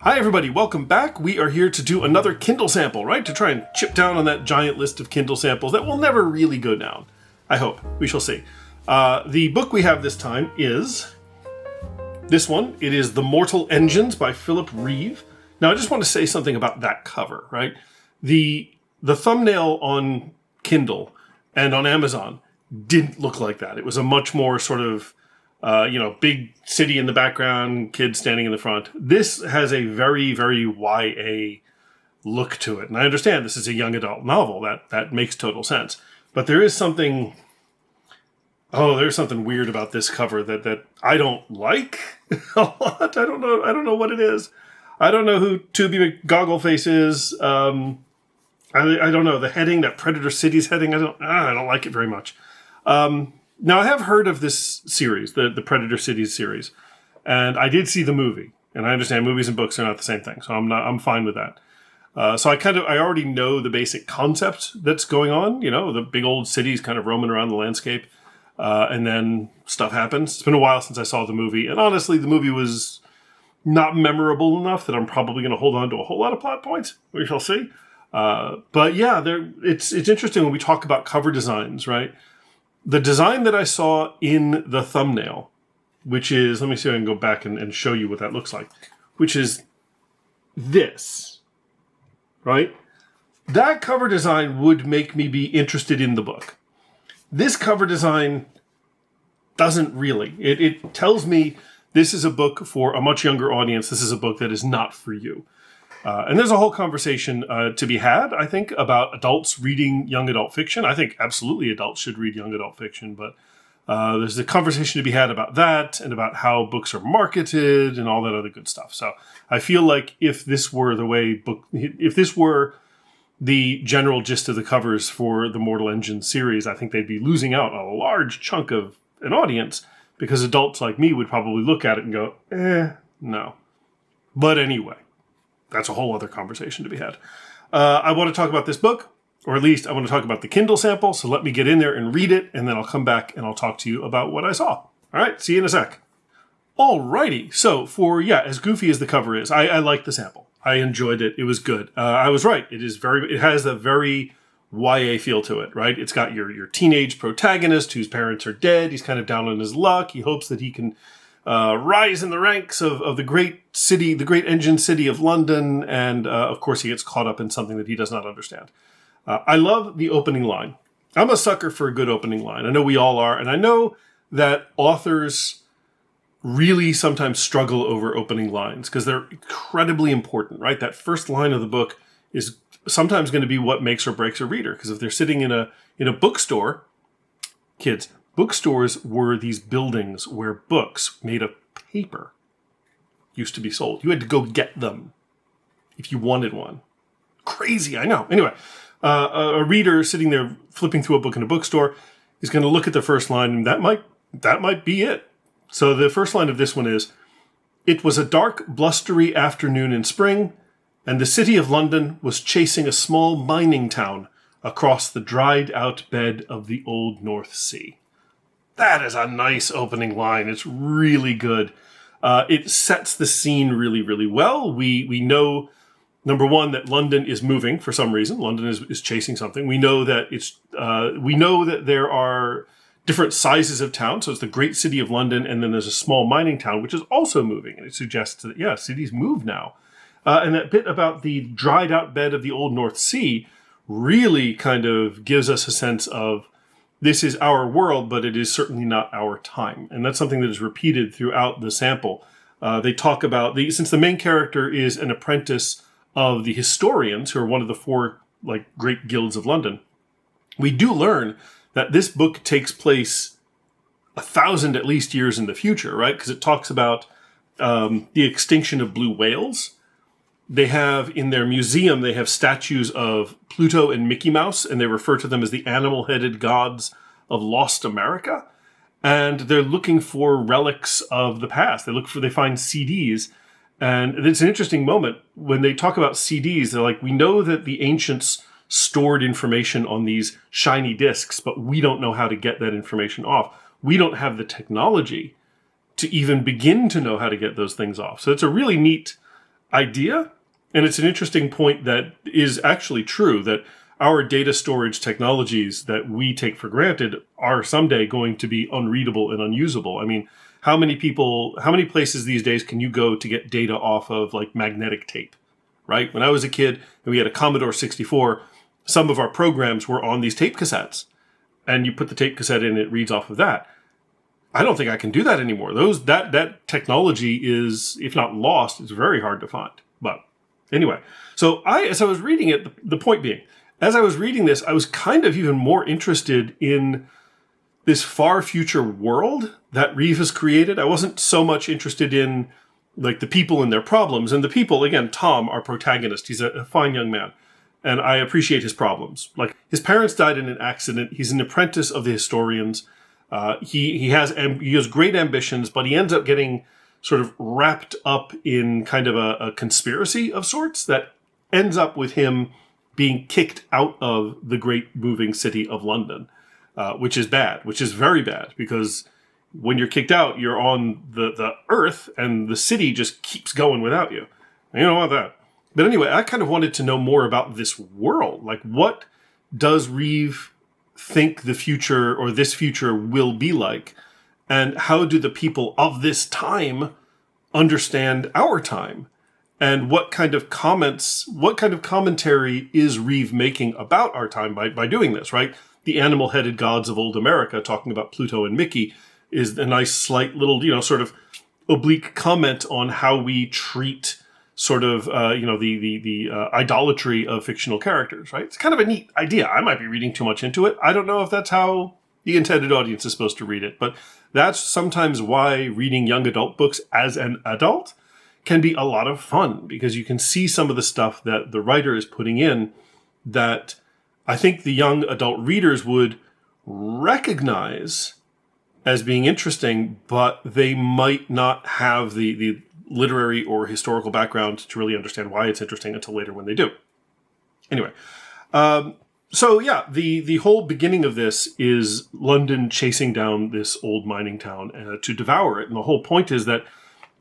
Hi everybody, welcome back. We are here to do another Kindle sample, right? To try and chip down on that giant list of Kindle samples that will never really go down. I hope. We shall see. The book we have this time is this one. It is The Mortal Engines by Philip Reeve. Now I just want to say something about that cover, right? The thumbnail on Kindle and on Amazon didn't look like that. It was a much more sort of big city in the background, kids standing in the front. This has a very, very YA look to it. And I understand this is a young adult novel. That makes total sense. But there is something... there's something weird about this cover that I don't like a lot. I don't know what it is. I don't know who Tubby McGoggleface is. I don't know. The heading, that Predator City's heading, I don't like it very much. Now, I have heard of this series, the Predator Cities series, and I did see the movie. And I understand movies and books are not the same thing, so I'm fine with that. So I already know the basic concept that's going on. You know, the big old cities kind of roaming around the landscape, and then stuff happens. It's been a while since I saw the movie, and honestly, the movie was not memorable enough that I'm probably going to hold on to a whole lot of plot points. We shall see. But yeah, it's interesting when we talk about cover designs, right? The design that I saw in the thumbnail, which is, let me see if I can go back and show you what that looks like, which is this, right? That cover design would make me be interested in the book. This cover design doesn't really. It tells me this is a book for a much younger audience. This is a book that is not for you. And there's a whole conversation to be had, I think, about adults reading young adult fiction. I think absolutely adults should read young adult fiction, but there's a conversation to be had about that and about how books are marketed and all that other good stuff. So I feel like if this were the general gist of the covers for the Mortal Engines series, I think they'd be losing out on a large chunk of an audience because adults like me would probably look at it and go, no. But anyway. That's a whole other conversation to be had. I want to talk about this book, or at least I want to talk about the Kindle sample, so let me get in there and read it, and then I'll come back and I'll talk to you about what I saw. All right, see you in a sec. Alrighty, so as goofy as the cover is, I like the sample. I enjoyed it. It was good. I was right. It has a very YA feel to it, right? It's got your teenage protagonist whose parents are dead. He's kind of down on his luck. He hopes that he can rise in the ranks of the great city, the great engine city of London, and of course he gets caught up in something that he does not understand. I love the opening line. I'm a sucker for a good opening line. I know we all are, and I know that authors really sometimes struggle over opening lines because they're incredibly important, right? That first line of the book is sometimes going to be what makes or breaks a reader, because if they're sitting in a bookstore, kids, bookstores were these buildings where books made of paper used to be sold. You had to go get them if you wanted one. Crazy, I know. Anyway, a reader sitting there flipping through a book in a bookstore is going to look at the first line, and that might be it. So the first line of this one is, "It was a dark, blustery afternoon in spring, and the city of London was chasing a small mining town across the dried-out bed of the Old North Sea." That is a nice opening line. It's really good. It sets the scene really, really well. We know, number one, that London is moving for some reason. London is chasing something. We know that there are different sizes of town. So it's the great city of London, and then there's a small mining town which is also moving, and it suggests that cities move now. And that bit about the dried out bed of the Old North Sea really kind of gives us a sense of, this is our world, but it is certainly not our time. And that's something that is repeated throughout the sample. They talk about, since the main character is an apprentice of the historians, who are one of the four great guilds of London, we do learn that this book takes place 1,000 at least years in the future, right? Because it talks about the extinction of blue whales. They have, in their museum, they have statues of Pluto and Mickey Mouse, and they refer to them as the animal-headed gods of lost America. And they're looking for relics of the past. They find CDs. And it's an interesting moment. When they talk about CDs, they're like, we know that the ancients stored information on these shiny discs, but we don't know how to get that information off. We don't have the technology to even begin to know how to get those things off. So it's a really neat idea. And it's an interesting point that is actually true, that our data storage technologies that we take for granted are someday going to be unreadable and unusable. I mean, how many places these days can you go to get data off of like magnetic tape, right? When I was a kid and we had a Commodore 64, some of our programs were on these tape cassettes. And you put the tape cassette in, it reads off of that. I don't think I can do that anymore. That technology is, if not lost, it's very hard to find. But anyway, so as I was reading it, the point being, as I was reading this, I was kind of even more interested in this far future world that Reeve has created. I wasn't so much interested in like the people and their problems. And the people, again, Tom, our protagonist, he's a fine young man. And I appreciate his problems. Like, his parents died in an accident. He's an apprentice of the historians. He has great ambitions, but he ends up getting sort of wrapped up in kind of a conspiracy of sorts that ends up with him being kicked out of the great moving city of London, which is bad, which is very bad, because when you're kicked out, you're on the earth and the city just keeps going without you. And you don't want that. But anyway, I kind of wanted to know more about this world. Like, what does Reeve think the future or this future will be like? And how do the people of this time understand our time? And what kind of commentary is Reeve making about our time by doing this, right? The animal-headed gods of old America, talking about Pluto and Mickey, is a nice, slight little, sort of oblique comment on how we treat sort of, the idolatry of fictional characters, right? It's kind of a neat idea. I might be reading too much into it. I don't know if that's how the intended audience is supposed to read it, but that's sometimes why reading young adult books as an adult can be a lot of fun, because you can see some of the stuff that the writer is putting in that I think the young adult readers would recognize as being interesting, but they might not have the literary or historical background to really understand why it's interesting until later when they do. Anyway, so yeah, the whole beginning of this is London chasing down this old mining town to devour it. And the whole point is that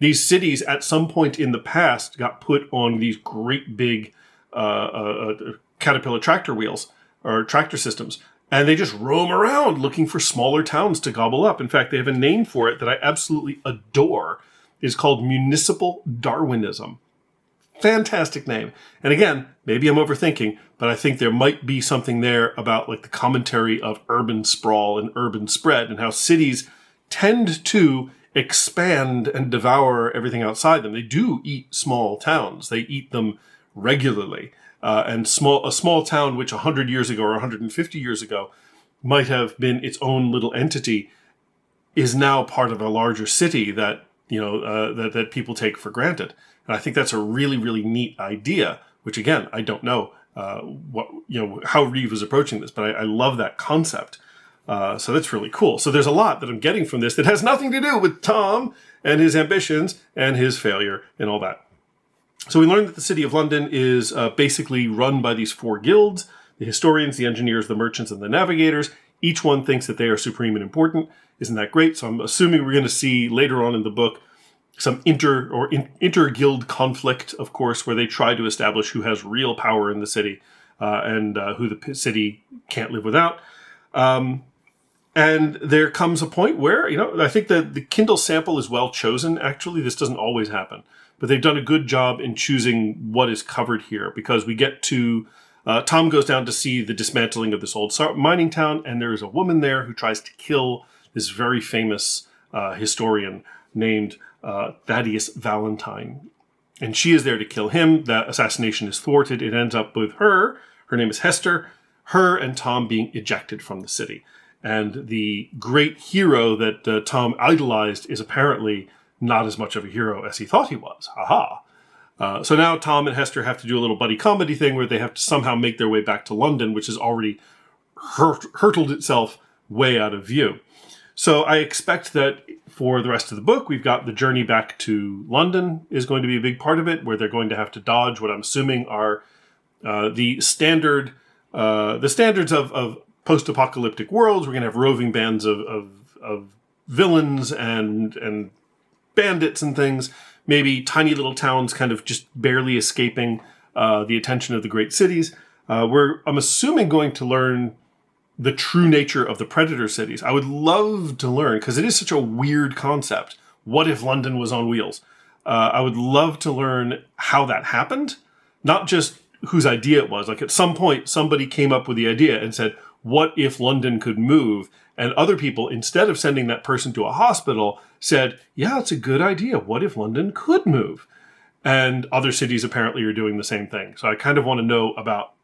these cities at some point in the past got put on these great big Caterpillar tractor wheels or tractor systems. And they just roam around looking for smaller towns to gobble up. In fact, they have a name for it that I absolutely adore. It's called Municipal Darwinism. Fantastic name. And again, maybe I'm overthinking, but I think there might be something there about like the commentary of urban sprawl and urban spread and how cities tend to expand and devour everything outside them. They do eat small towns. They eat them regularly. And a small town which 100 years ago or 150 years ago might have been its own little entity is now part of a larger city that that people take for granted. And I think that's a really, really neat idea, which again, I don't know how Reeve is approaching this, but I love that concept. So that's really cool. So there's a lot that I'm getting from this that has nothing to do with Tom and his ambitions and his failure and all that. So we learned that the city of London is basically run by these four guilds: the historians, the engineers, the merchants, and the navigators. Each one thinks that they are supreme and important. Isn't that great? So I'm assuming we're going to see later on in the book some inter-guild conflict, of course, where they try to establish who has real power in the city and who the city can't live without. And there comes a point where, I think that the Kindle sample is well chosen, actually. This doesn't always happen. But they've done a good job in choosing what is covered here, because we get to Tom goes down to see the dismantling of this old mining town, and there is a woman there who tries to kill this very famous historian named Thaddeus Valentine. And she is there to kill him. That assassination is thwarted. It ends up with her name is Hester, her and Tom being ejected from the city. And the great hero that Tom idolized is apparently not as much of a hero as he thought he was. Ha-ha. So now Tom and Hester have to do a little buddy comedy thing where they have to somehow make their way back to London, which has already hurtled itself way out of view. So I expect that for the rest of the book, we've got the journey back to London is going to be a big part of it, where they're going to have to dodge what I'm assuming are the standards of post-apocalyptic worlds. We're going to have roving bands of villains and bandits and things maybe tiny little towns kind of just barely escaping the attention of the great cities. I'm assuming, going to learn the true nature of the predator cities. I would love to learn, because it is such a weird concept. What if London was on wheels? I would love to learn how that happened, not just whose idea it was. Like, at some point, somebody came up with the idea and said, what if London could move? And other people, instead of sending that person to a hospital, said, yeah, it's a good idea. What if London could move? And other cities apparently are doing the same thing. So I kind of want to know about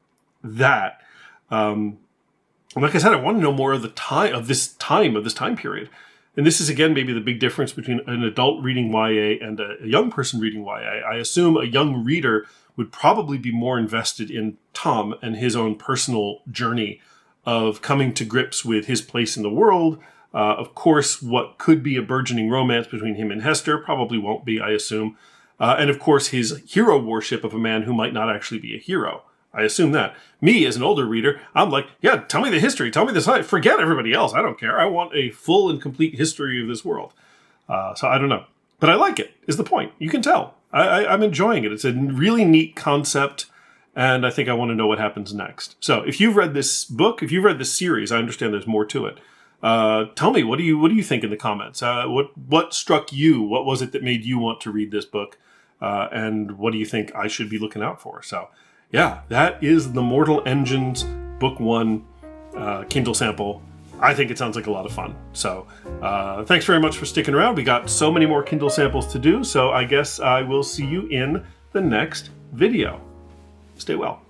that. Like I said, I want to know more of this time period. And this is, again, maybe the big difference between an adult reading YA and a young person reading YA. I assume a young reader would probably be more invested in Tom and his own personal journey of coming to grips with his place in the world. Of course, what could be a burgeoning romance between him and Hester probably won't be, I assume. And of course, his hero worship of a man who might not actually be a hero. I assume that. Me, as an older reader, I'm like, yeah, tell me the history, tell me the science, forget everybody else, I don't care. I want a full and complete history of this world. So I don't know. But I like it, is the point. You can tell. I'm enjoying it. It's a really neat concept, and I think I want to know what happens next. So if you've read this book, if you've read this series, I understand there's more to it. Tell me, what do you think in the comments? What struck you? What was it that made you want to read this book? And what do you think I should be looking out for? So yeah, that is The Mortal Engines Book 1 Kindle sample. I think it sounds like a lot of fun. So thanks very much for sticking around. We got so many more Kindle samples to do, so I guess I will see you in the next video. Stay well.